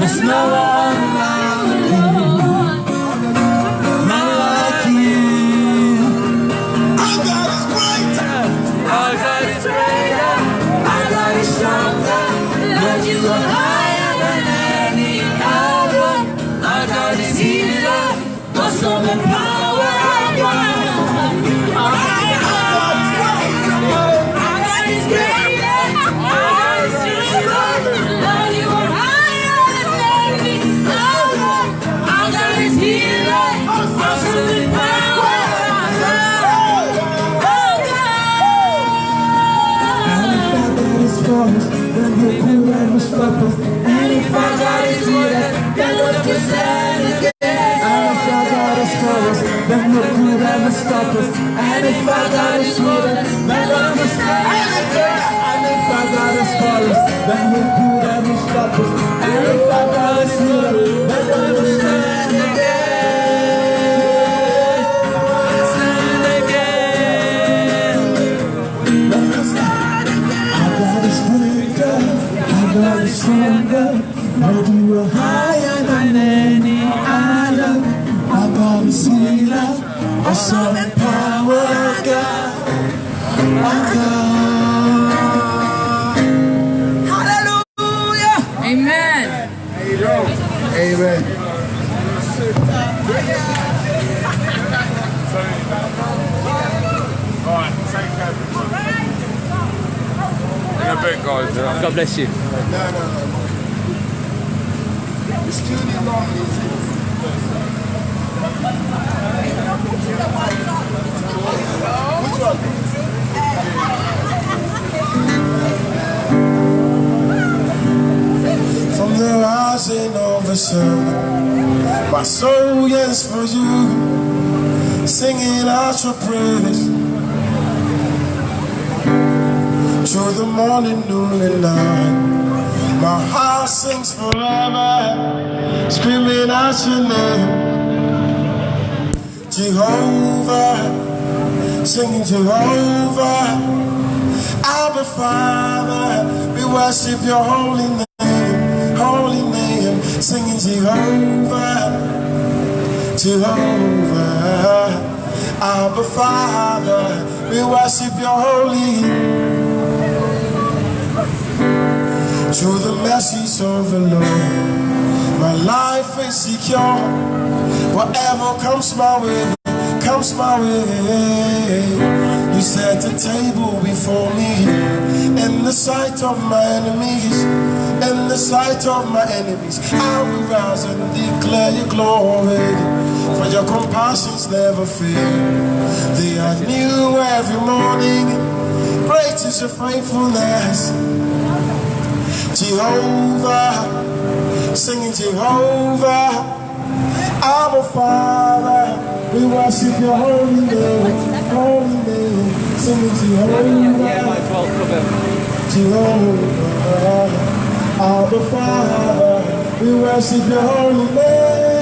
There's no one like you. None like you. Our God is greater. Our God is greater. Our God is stronger. Lord, you are higher than any other. Our God is healer. Awesome and power. Our God is greater. Our God is stronger. Lord, you are higher than any other. Our God is healer. Awesome and power. Then who could ever stop us? And if our God is with us, then who can stand against? And if our God is for us, then who could ever stop us? And if our God is with us, then who can stand against? And if our God is for us, then who could ever stop us? And if our God is with us, then who can stand against? God is stronger, Lord, you are higher than any other. Our God is healer, awesome and power, God, our God. Hallelujah. Amen. Amen. All right, take care. In a bit, guys. God bless you. No. It's too long. Which one? From the rising of the sun, my soul yearns for you, singing out your praise. Through the morning, noon and night, my heart sings forever, screaming out your name. Jehovah, singing Jehovah, Abba Father, we worship your holy name, singing Jehovah, Jehovah, Abba Father, we worship your holy name. Through the mercies of the Lord, my life is secure. Whatever comes my way, comes my way. You set a table before me in the sight of my enemies, in the sight of my enemies. I will rise and declare your glory, for your compassions never fail. They are new every morning. Great is your faithfulness. Jehovah, singing Jehovah, our Father, we worship your holy name, singing Jehovah, Jehovah, our Father, we worship your holy name.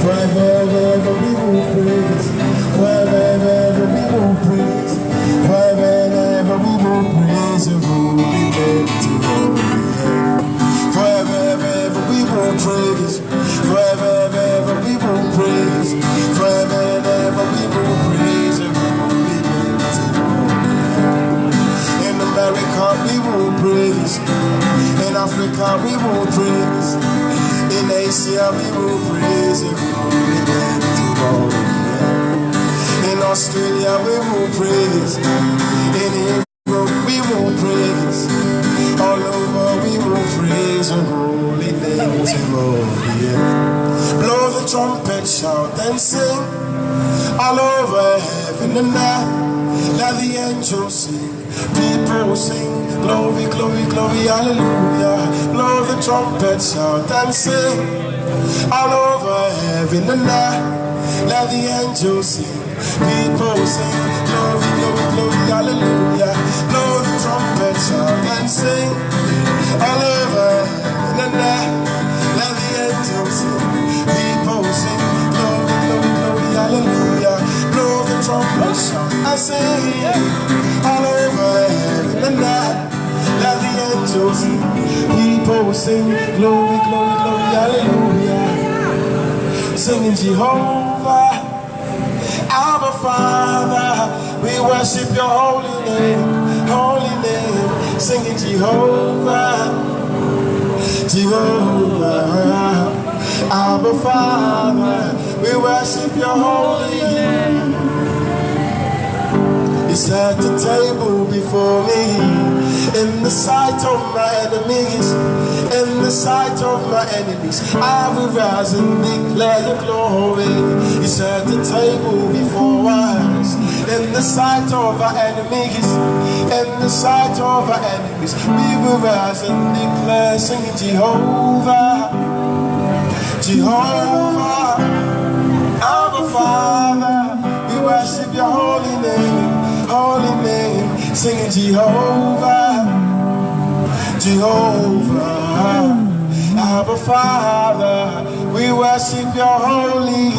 Forever we will praise, forever we will praise, forever we will praise your holy name. Forever we will praise, forever we will praise, forever we will praise your holy name. In America we will praise, in Africa we will praise, in Asia we will praise your holy name. In Australia we will praise, in Europe we will praise, all over we will praise your holy name. Blow the trumpet, shout and sing, all over heaven and earth. Let the angels sing, people sing, glory, glory, glory, hallelujah. Blow the trumpet, shout and sing, all over heaven and earth. Let the angels sing, people sing, glory, glory, glory, hallelujah. Blow the trumpet, shout and sing, all over heaven and earth. Let the angels sing, people sing, glory, glory, glory, hallelujah. Blow the trumpet, shout and sing, all over heaven and earth. Let the angels angels sing, people sing, glory, glory, glory, hallelujah. Singing Jehovah, our Father, we worship your holy name, singing Jehovah, Jehovah, our Father, we worship your holy name. You set the table before me in the sight of my enemies, in the sight of my enemies. I will rise and declare your glory. You set the table before us in the sight of our enemies, in the sight of our enemies. We will rise and declare, singing Jehovah, Jehovah, our Father, we worship your holy name, singing Jehovah, Jehovah, our Father, we worship your holy.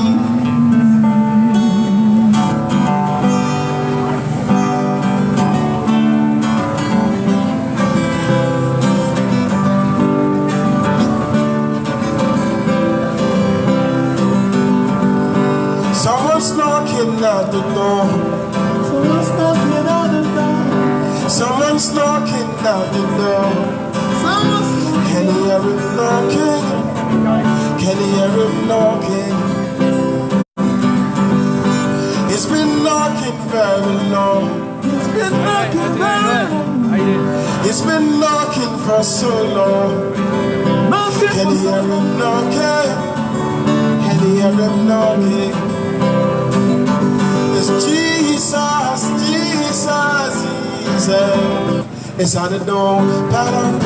Someone's knocking at the door. Someone's knocking at the door. Someone's knocking at the door. Can you hear him knocking? Can you hear him knocking? It's been knocking very long. It's been knocking very long. It's been knocking for so long. Can you hear him knocking? Can you hear him knocking? It's Jesus, Jesus, Jesus. It's on the door, but I'm